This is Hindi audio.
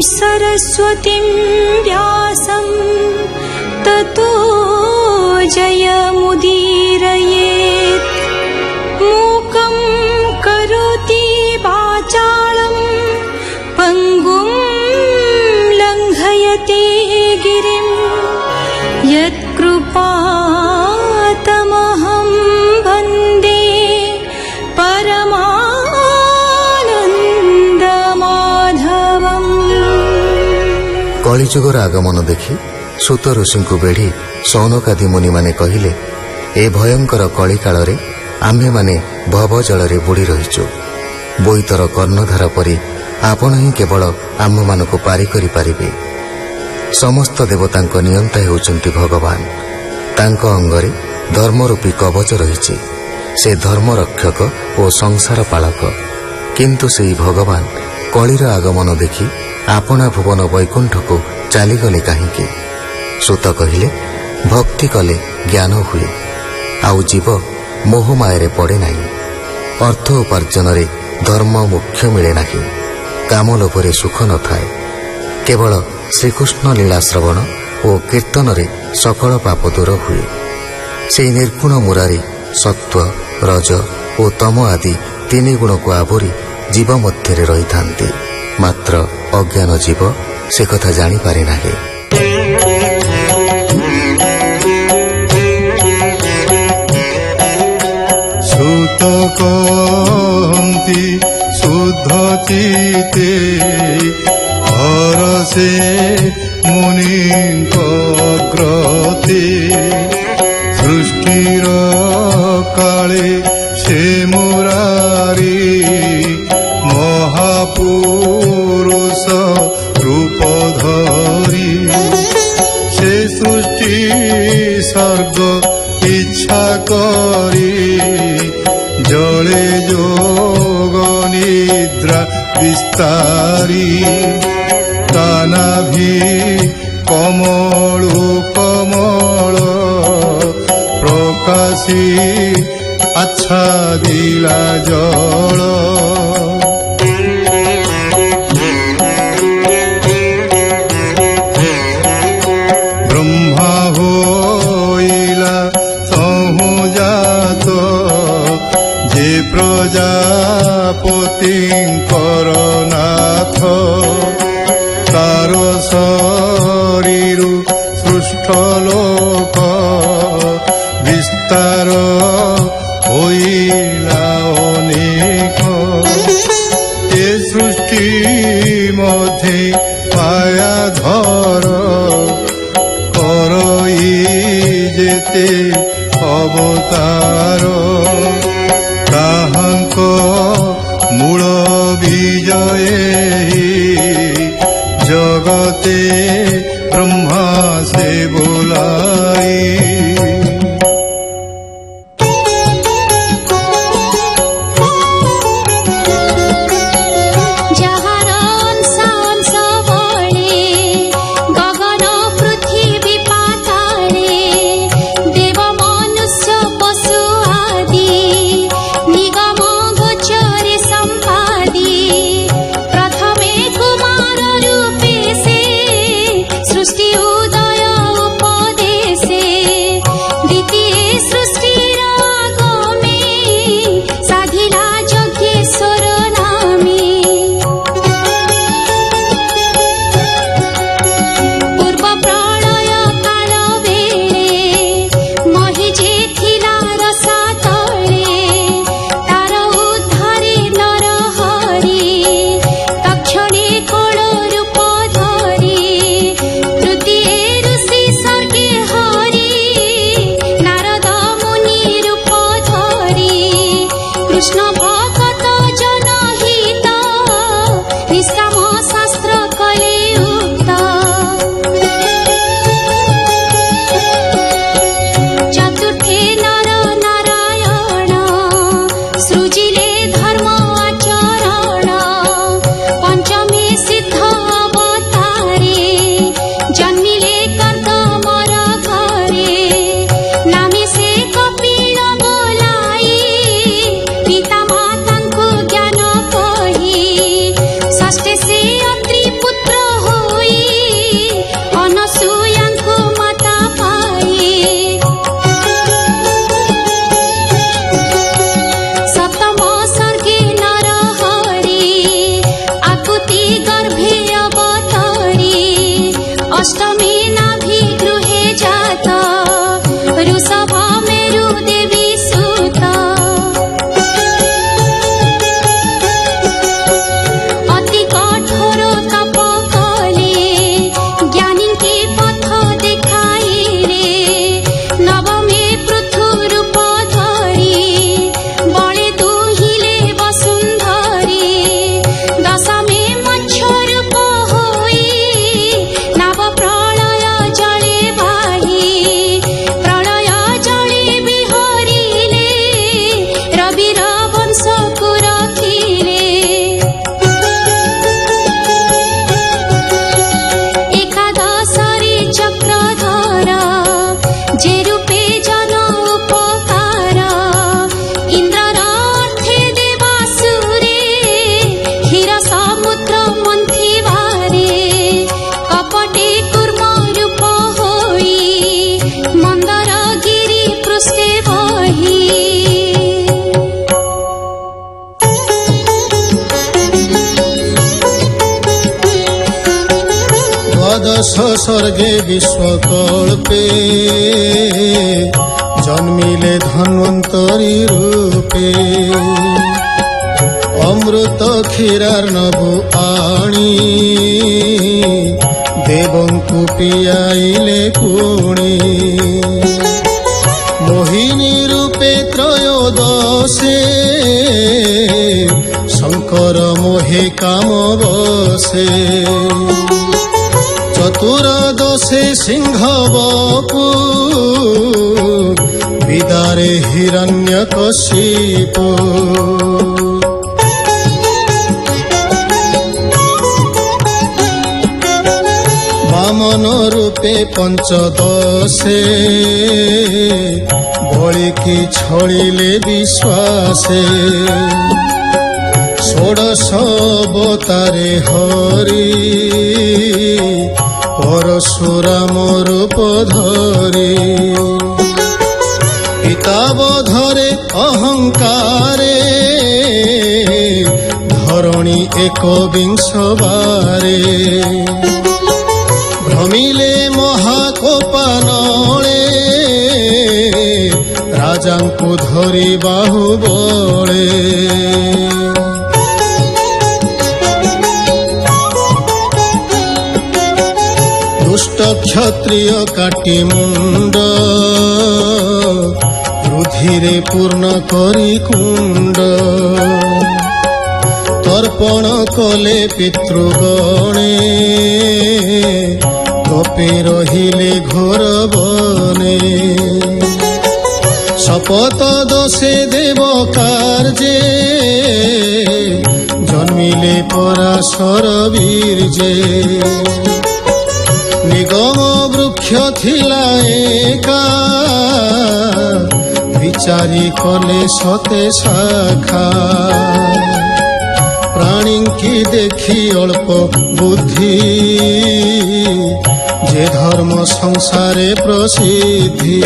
सरस्वतीं व्यासं ततो जयमुदीरयेत्। मूकं करोति वाचालं पङ्गुं लङ्घयते गिरिं यत्कृपातमहं वन्दे परमानन्दमाधवम्। कलिजुगर आगमन देखि सूत ऋषि को बेढ़ी सौनकादि मुनि माने कहिले, ए भयंकर कली काल आम्भे माने भव जल बुड़ी रहीचु। बोईतर कर्णधार परी आपण ही केवल आम्भ मानक पारी करि पारिबे। समस्त देवतांक नियंता हेउचंती भगवान। तांक अंगरे धर्मरूपी कवच रहिछि। से धर्म रक्षक और संसार पालक। किंतु सेई भगवान कलिर आगमन देखि आपना भुवन वैकुंठ को चलीगले कहीं। सूत कहिले, भक्ति कले ज्ञान हुए, आउ जीव मोहमाया पड़े नहीं। अर्थ उपार्जन धर्म मुख्य मिले नहीं। काम लोभरे सुख न थाए। केवल श्रीकृष्ण लीला श्रवण और कीर्तन रे सकल पाप दूर हुए। से निर्गुण मुरारी सत्व रज और तम आदि तीन गुण को आवरी जीव मध्य रही थांती। मात्र अज्ञान जीव से कथा जानी पारे नाही। सूत कहन्ति शुद्ध चिते हरसे मुनिଙ୍କ ग्रते। सृष्टिर काले से मुरारी महापुरुष रूप धरी। से सृष्टि सर्ग इच्छा करी जले जोग निद्रा विस्तारी। ताना भी कमलु कमल प्रकाशी अच्छा दिला जल। ब्रह्मा होइला संजात जे प्रजापतिंकर नाथ। तार शरीर सृष्ट लोक विस्तार होइला अनेक। ए सृष्टि मध्ये माया धर करई जेते अवतार। ताहांक मूल विजये जगते ब्रह्मा से बोलाई। षोडश सर्गे विश्वकल्पे जन्मिले धन्वन्तरी रूपे अमृत क्षीरार्णव आणी देवंकु पियाइले पुणी मोहिनी रूपे त्रयोदशे शंकर मोहे काम बसे चतुर्दशे सिंह बपु विदारे हिरण्यकशिपु वामन रूपे पंचदशे बलिकी छलिले विश्वासे षोडश अवतारे हरि परशुराम रूप धरि पितावधरे अहंकारे धरणी एकविंश बारे भ्रमिले महाकोपानले राजांकु धरि बाहुबले दुष्ट क्षत्रिय काटी मुंड रुधिरे पूर्ण करी कुंड तर्पण कले पितृगणे तपे रहिले घोर बने शपथ दशे देव कार्ये जन्मिले पराशर बीर्जे निगम वृक्ष थिला एका विचारी कले सते शाखा प्राणी की देखी अल्प बुद्धि जे धर्म संसारे प्रसिद्धि